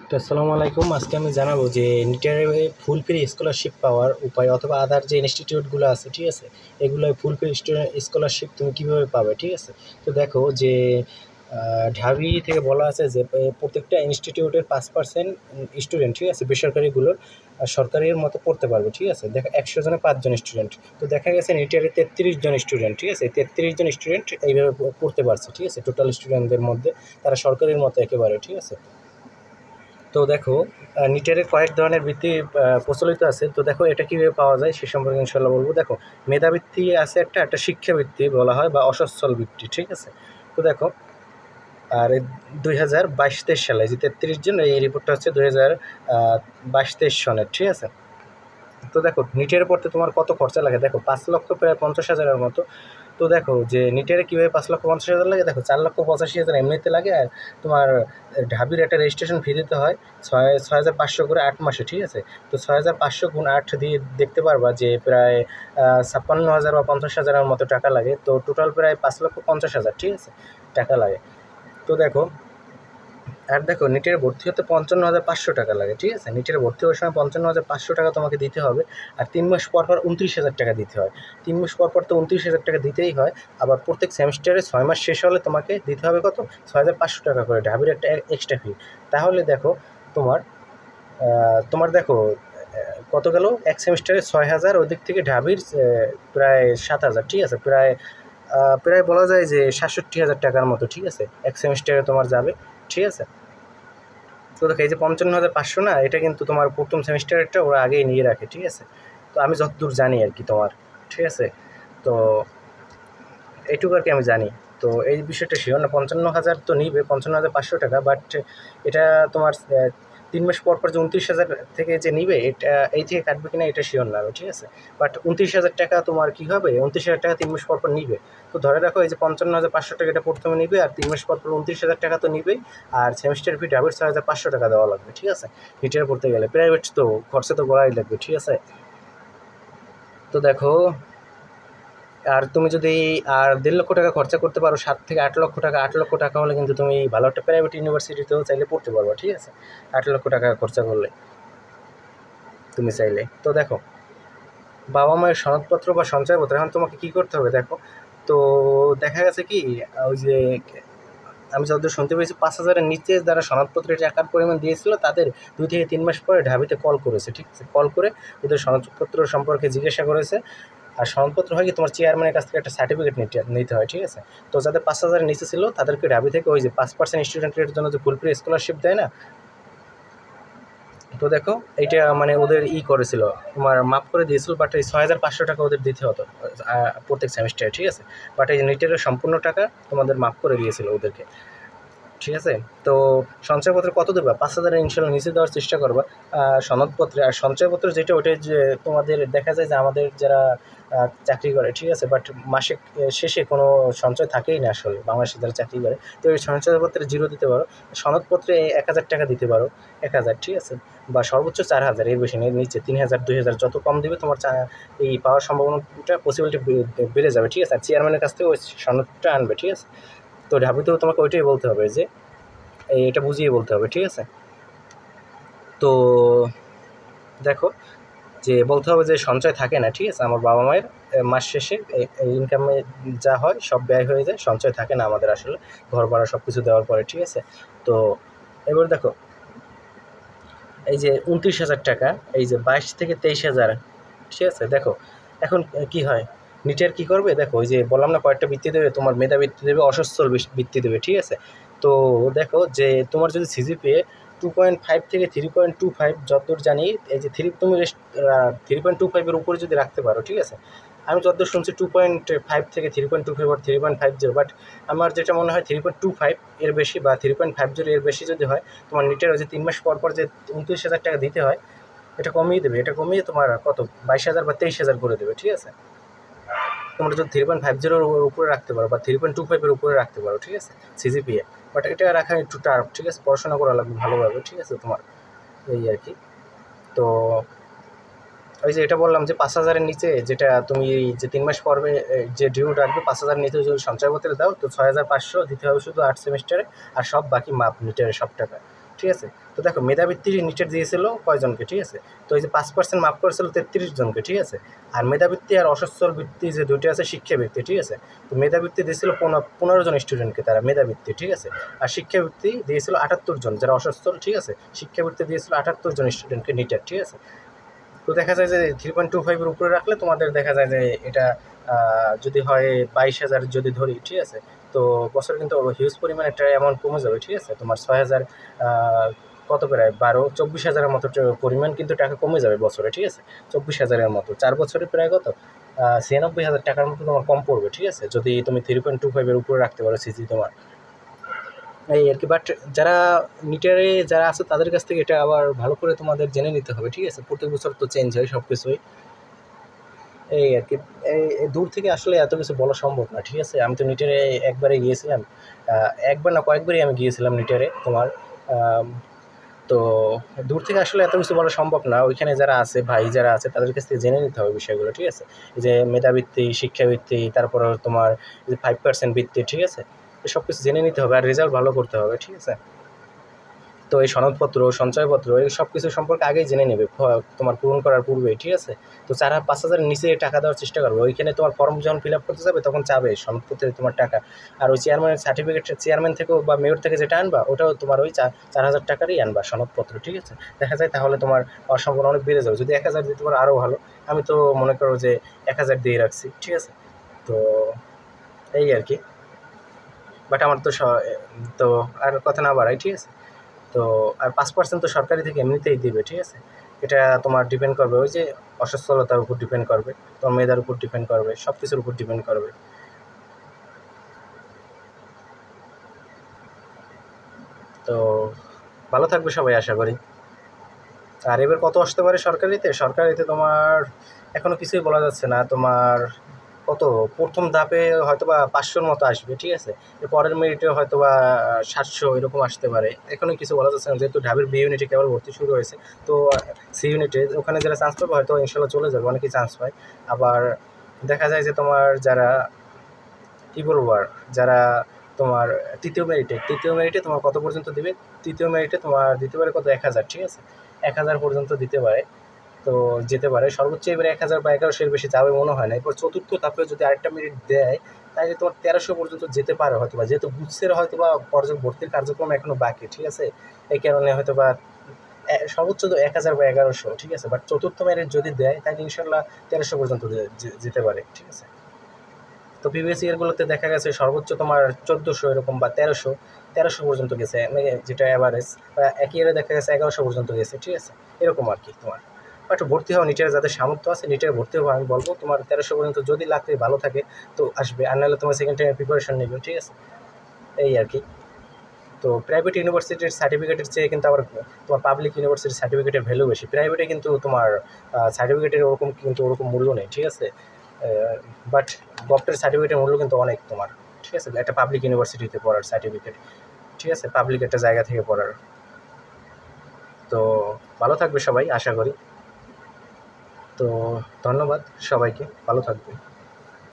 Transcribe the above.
তো আসসালামু আলাইকুম। আজকে আমি জানাবো যে নিটের ফুল ফ্রি স্কলারশিপ পাওয়ার উপায় অথবা আদার যে ইনস্টিটিউটগুলো আছে, ঠিক আছে, এগুলো ফুল ফ্রি স্কলারশিপ তুমি কীভাবে পাবে, ঠিক আছে। তো দেখো যে ঢাবি থেকে বলা আছে যে প্রত্যেকটা ইনস্টিটিউটের 5% স্টুডেন্ট, ঠিক আছে, বেসরকারিগুলোর সরকারির মতো পড়তে পারবে, ঠিক আছে। দেখো 100 জনে 5 জন স্টুডেন্ট, তো দেখা গেছে নিটের 33 জন স্টুডেন্ট, ঠিক আছে, 33 জন স্টুডেন্ট এইভাবে পড়তে পারছে, ঠিক আছে, টোটাল স্টুডেন্টদের মধ্যে তারা সরকারির মতো একেবারে, ঠিক আছে। তো দেখো নিটের কয়েক ধরনের বৃত্তি প্রচলিত আছে। তো দেখো এটা কীভাবে পাওয়া যায় সে সম্পর্কে ইনশাল্লাহ বলবো। দেখো মেধাবৃত্তি আছে, একটা শিক্ষাবৃত্তি বলা হয় বা অসচ্ছল বৃত্তি, ঠিক আছে। তো দেখো আর 2022-23 সালে যে 33 জন, এই রিপোর্টটা হচ্ছে 2022-23 সনের, ঠিক আছে। তো দেখো নিটের পড়তে তোমার কত খরচা লাগে, দেখো 5,50,000 প্রায় 50,000-এর মতো। তো দেখো যে নিটের কীভাবে 5,50,000 লাগে, দেখো 4,85,000 এমনিতে লাগে, আর তোমার ঢাবির একটা রেজিস্ট্রেশন ফি দিতে হয় 6,500 করে 8 মাসে, ঠিক আছে। তো 6,500 গুণ 8 দিয়ে দেখতে পারবা যে প্রায় 56,000 বা 50,000-এর মতো টাকা লাগে। তো টোটাল প্রায় 5,50,000, ঠিক আছে, টাকা লাগে। তো দেখো আর দেখো নিটের ভর্তি হতে 55,500 টাকা লাগে, ঠিক আছে। নিটের ভর্তি হওয়ার সময় 55,500 টাকা তোমাকে দিতে হবে, আর 3 মাস পর 29,000 টাকা দিতে হয়। 3 মাস পর তো 29,000 টাকা দিতেই হয়। আবার প্রত্যেক সেমিস্টারে 6 মাস শেষ হলে তোমাকে দিতে হবে কত, 6,500 টাকা করে ঢাবির একটা এক্সট্রা ফি। তাহলে দেখো তোমার দেখো কত গেল, এক সেমিস্টারে 6,000, ওদিক থেকে ঢাবির প্রায় 7,000, ঠিক আছে, প্রায় বলা যায় যে 67,000 টাকার মতো, ঠিক আছে, এক সেমিস্টারে তোমার যাবে, ঠিক আছে। তো দেখো এই যে 55,500 না, এটা কিন্তু তোমার প্রথম সেমিস্টারেরটা ওরা আগেই নিয়ে রাখে, ঠিক আছে। তো আমি যতদূর জানি আর কি তোমার, ঠিক আছে। তো এইটুকু আর কি আমি জানি। তো এই বিষয়টা শিওর না, 55,000 তো নিবে, 55,500 টাকা, বাট এটা তোমার 3 মাস পর যে 29,000 থেকে যে নিবে, এটা এই থেকে কাটবে কিনা এটা শিওর না, ঠিক আছে। বাট 29,000 টাকা তোমার কী হবে, 29,000 টাকা 3 মাস পর নিবে। তো ধরে রাখো এই যে 55,500 টাকা এটা প্রথমে নিবে, আর 3 মাস পর 29,000 টাকা তো নিবেই, আর সেমিস্টার ফি ঢাবির 6,500 টাকা দেওয়া লাগবে, ঠিক আছে। নিটের পড়তে গেলে প্রাইভেট তো খরচা তো গড়াই লাগবে, ঠিক আছে। তো দেখো আর তুমি যদি 1.5 লক্ষ টাকা খরচা করতে পারো, 7 থেকে 8 লক্ষ টাকা, 8 লক্ষ টাকা হলে কিন্তু তুমি ভালো একটা প্রাইভেট ইউনিভার্সিটিতেও চাইলে পড়তে পারবো, ঠিক আছে, 8 লক্ষ টাকা খরচা করলে তুমি চাইলে। তো দেখো বাবা মায়ের সনদপত্র বা সঞ্চয়পত্র, এখন তোমাকে কী করতে হবে দেখো। তো দেখা গেছে কি, ওই যে আমি যতদূর শুনতে পেয়েছি 5,000-এর নিচে যারা সনদপত্রের টাকার পরিমাণ দিয়েছিল তাদের 2 থেকে 3 মাস পরে ঢাবিতে কল করেছে, ঠিক আছে, কল করে ওদের সনদপত্র সম্পর্কে জিজ্ঞাসা করেছে। আর সনদপত্র হয় কি, তোমার চেয়ারম্যানের কাছ থেকে একটা সার্টিফিকেট নিতে হয়, ঠিক আছে। তো যাদের 5,000-এর নিচে ছিল তাদেরকে ঢাবি থেকে ওই যে 5% স্টুডেন্টের জন্য যে ফুল ফ্রি স্কলারশিপ দেয় না, তো দেখো এইটা মানে ওদের করেছিল, তোমার মাফ করে দিয়েছিল, বাট এই 6,500 টাকা ওদের দিতে হতো প্রত্যেক সেমিস্টারে, ঠিক আছে। বাট এই নিটের সম্পূর্ণ টাকা তোমাদের মাফ করে দিয়েছিল ওদেরকে, ঠিক আছে। তো সঞ্চয়পত্র কত দেবা, 5,000-এর ইনশাল্লাহ নিচে দেওয়ার চেষ্টা করবা সনদপত্রে। আর সঞ্চয়পত্র যেটা, ওটা যে তোমাদের দেখা যায় যে আমাদের যারা চাকরি করে, ঠিক আছে, বাট মাসিক শেষে কোনো সঞ্চয় থাকেই না আসলে বাংলাদেশে যারা চাকরি করে। তো এই সঞ্চয়পত্রে 0 দিতে পারো, সনদপত্রে 1,000 টাকা দিতে পারো, 1,000, ঠিক আছে, বা সর্বোচ্চ 4,000, এর বেশি নেই, নিচে 3,000, 2,000 যত কম দিবে তোমার এই পাওয়ার সম্ভাবনাটা পসিবিলিটি বেড়ে যাবে, ঠিক আছে। আর চেয়ারম্যানের কাছ থেকে ওই সনদটা আনবে, ঠিক আছে। তো ঢাবিতেও তোমাকে ওইটাই বলতে হবে যে এটা বুঝিয়ে বলতে হবে, ঠিক আছে। তো দেখো যে বলতে হবে যে সঞ্চয় থাকে না, ঠিক আছে, আমার বাবা মায়ের মাস শেষে ইনকামে যা হয় সব ব্যয় হয়ে যায়, সঞ্চয় থাকে না আমাদের আসলে ঘর ভাড়া সব কিছু দেওয়ার পরে, ঠিক আছে। তো এবার দেখো এই যে 29,000 টাকা, এই যে 22 থেকে 23,000, ঠিক আছে। দেখো এখন কি হয়, নিটের কী করবে, দেখো ওই যে বললাম না কয়েকটা বৃত্তি দেবে, তোমার মেধা বৃত্তি দেবে, অসচ্ছল বৃত্তি দেবে, ঠিক আছে। তো দেখো যে তোমার যদি সিজিপিএ 2.5 থেকে 3.25, যতদূর জানি এই যে তুমি 3.25-এর উপরে যদি রাখতে পারো, ঠিক আছে। আমি যতদূর শুনছি 2.5 থেকে 3.25 বা 3.50, বাট আমার যেটা মনে হয় 3.25 এর বেশি বা 3.50 এর বেশি যদি হয়, তোমার নিটের ওই যে 3 মাস পর যে 29,000 টাকা দিতে হয়, এটা কমিয়ে দেবে, এটা কমিয়ে তোমার কত 22,000 বা 23,000 করে দেবে, ঠিক আছে। তোমরা যদি 3.50-এর উপরে রাখতে পারো বা 3.25-এর উপরে রাখতে পারো, ঠিক আছে, সিজিপিএ। বাট এটা রাখা একটু টাফ, ঠিক আছে, পড়াশোনা করা লাগবে ভালোভাবে, ঠিক আছে তোমার, এই আর কি। তো ওই যে এটা বললাম যে 5,000-এর নিচে যেটা তুমি যে 3 মাস পর্বে যে ডিউ রাখবে, 5,000 নিচে যদি সঞ্চয়পত্রে দাও তো 6,500 দিতে হবে শুধু 8 সেমিস্টারে, আর সব বাকি মাপ নিটের সব টাকা, ঠিক আছে। তো দেখো মেধাবৃত্তি নিটের দিয়েছিল কয়জনকে, ঠিক আছে। তো এই যে 5% মাফ করেছিল 33 জনকে, ঠিক আছে। আর মেধাবৃত্তি আর অসচ্ছল বৃত্তি যে দুইটা আছে শিক্ষাবৃত্তি, ঠিক আছে। তো মেধাবৃত্তি দিয়েছিল 15 জন স্টুডেন্টকে, তারা মেধাবৃত্তি, ঠিক আছে। আর শিক্ষাবৃত্তি দিয়েছিল 78 জন যারা অসচ্ছল, ঠিক আছে। শিক্ষাবৃত্তি দিয়েছিল 78 জন স্টুডেন্টকে নিটের, ঠিক আছে। তো দেখা যায় যে 3.25-এর উপরে রাখলে তোমাদের দেখা যায় যে এটা যদি হয় 22,000 যদি ধরি, ঠিক আছে। তো বছরে কিন্তু হিউজ পরিমাণে একটা অ্যামাউন্ট কমে যাবে, ঠিক আছে। তোমার 6,000 কত প্রায় 24,000-এর মতো পরিমাণ কিন্তু টাকা কমে যাবে বছরে, ঠিক আছে। 24,000-এর মতো 4 বছরে প্রায় কত 96,000 টাকার মতো তোমার কম পড়বে, ঠিক আছে, যদি তুমি 3.25-এর উপরে রাখতে পারো সিজি তোমার, এই আর কি। বাট যারা নিটারে যারা আছে তাদের কাছ থেকে এটা আবার ভালো করে তোমাদের জেনে নিতে হবে, ঠিক আছে। প্রত্যেক বছর তো চেঞ্জ হয় সব কিছুই, এই আর কি। এই দূর থেকে আসলে এত কিছু বলা সম্ভব না, ঠিক আছে। আমি তো নিটারে একবারে গিয়েছিলাম, একবার না কয়েকবারই আমি গিয়েছিলাম নিটারে তোমার। তো দূর থেকে আসলে এত কিছু বলা সম্ভব না। ওইখানে যারা আছে ভাই যারা আছে তাদের কাছ থেকে জেনে নিতে হবে বিষয়গুলো, ঠিক আছে। এই যে মেধাবৃত্তি, শিক্ষাবৃত্তি, তারপর তোমার যে 5% বৃত্তি, ঠিক আছে। সব কিছু জেনে নিতে হবে আর রেজাল্ট ভালো করতে হবে, ঠিক আছে। তো এই সনদপত্র, সঞ্চয়পত্র এই সব কিছু সম্পর্কে আগেই জেনে নেবে তোমার পূরণ করার পূর্বেই, ঠিক আছে। তো 4-5 হাজারের নিচে টাকা দেওয়ার চেষ্টা করবে। ওইখানে তোমার ফর্ম যখন ফিল আপ করতে যাবে তখন চাবে সনদপত্রে তোমার টাকা। আর ওই চেয়ারম্যানের সার্টিফিকেট, চেয়ারম্যান থেকেও বা মেয়র থেকে যেটা আনবা ওটাও তোমার ওই 4,000 টাকারই আনবা সনদপত্র, ঠিক আছে। দেখা যায় তাহলে তোমার সম্ভাবনা অনেক বেড়ে যাবে। যদি 1,000 দিতে পারো আরও ভালো। আমি তো মনে করো যে 1,000 দিয়ে রাখছি, ঠিক আছে। তো এই আর কি। বাট আমার তো তো আর কথা না বাড়াই, ঠিক আছে। তো আর 5% তো সরকারি থেকে এমনিতেই দিবে, ঠিক আছে। এটা তোমার ডিপেন্ড করবে ওই যে অসচ্ছলতার উপর ডিপেন্ড করবে, তোমার মেধার উপর ডিপেন্ড করবে, সব কিছুর উপর ডিপেন্ড করবে। তো ভালো থাকবে সবাই আশা করি। আর এবার কত আসতে পারে সরকারিতে, সরকারিতে তোমার এখনও কিছুই বলা যাচ্ছে না। তোমার কত প্রথম ধাপে হয়তো বা 500-র মতো আসবে, ঠিক আছে। এর পরের মেরিটে হয়তো বা 700 এরকম আসতে পারে। এখনও কিছু বলা যাচ্ছে না, যেহেতু ঢাবির বি ইউনিটে কেবল ভর্তি শুরু হয়েছে। তো সি ইউনিটে ওখানে যারা চান্স পাবে হয়তো ইনশাল্লাহ চলে যাবে, অনেকেই চান্স পায়। আবার দেখা যায় যে তোমার যারা কী বলবো আর, যারা তোমার তৃতীয় মেরিটে তোমার কত পর্যন্ত দিবে, তৃতীয় মেরিটে তোমার দিতে পারে কত 1,000, ঠিক আছে। 1,000 পর্যন্ত দিতে পারে। তো যেতে পারে সর্বোচ্চ এবারে 1,000 বা 1,100-এর বেশি যাবে মনে হয় না। এরপর চতুর্থ ধাপে যদি আরেকটা মেরিট দেয় তাহলে তোমার 1,300 পর্যন্ত যেতে পারে হয়তো বা, যেহেতু গুচ্ছের হয়তো বা ভর্তির কার্যক্রম এখনো বাকি, ঠিক আছে। এই কারণে হয়তো বা সর্বোচ্চ তো 1,000 বা 1,100, ঠিক আছে। বাট চতুর্থ মেরিট যদি দেয় তাহলে ইনশাল্লাহ 1,300 পর্যন্ত যেতে পারে, ঠিক আছে। তো প্রিভিয়াস ইয়ারগুলোতে দেখা গেছে সর্বোচ্চ তোমার 1,400 এরকম বা 1,300 পর্যন্ত গেছে, যেটা অ্যাভারেজ। এক ইয়ারে দেখা গেছে 1,100 পর্যন্ত গেছে, ঠিক আছে। এরকম আর কি তোমার। একটু ভর্তি হওয়া নিটের যাদের সামর্থ্য আছে নিটের ভর্তি হওয়া, আমি বলবো তোমার 1,300 পর্যন্ত যদি লাগতে ভালো থাকে তো আসবে, আর নাহলে তোমার সেকেন্ড টাইমে প্রিপারেশন নেবে, ঠিক আছে। এই আর কি। তো প্রাইভেট ইউনিভার্সিটির সার্টিফিকেটের চেয়ে কিন্তু আবার তোমার পাবলিক ইউনিভার্সিটির সার্টিফিকেটের ভ্যালু বেশি। প্রাইভেটে কিন্তু তোমার সার্টিফিকেটের ওরকম মূল্য নেই, ঠিক আছে। বাট গভর্নমেন্টের সার্টিফিকেটের মূল্য কিন্তু অনেক তোমার, ঠিক আছে, একটা পাবলিক ইউনিভার্সিটিতে পড়ার সার্টিফিকেট, ঠিক আছে, পাবলিক একটা জায়গা থেকে পড়ার। তো ভালো থাকবে সবাই আশা করি। তো ধন্যবাদ সবাইকে, ভালো থাকবে।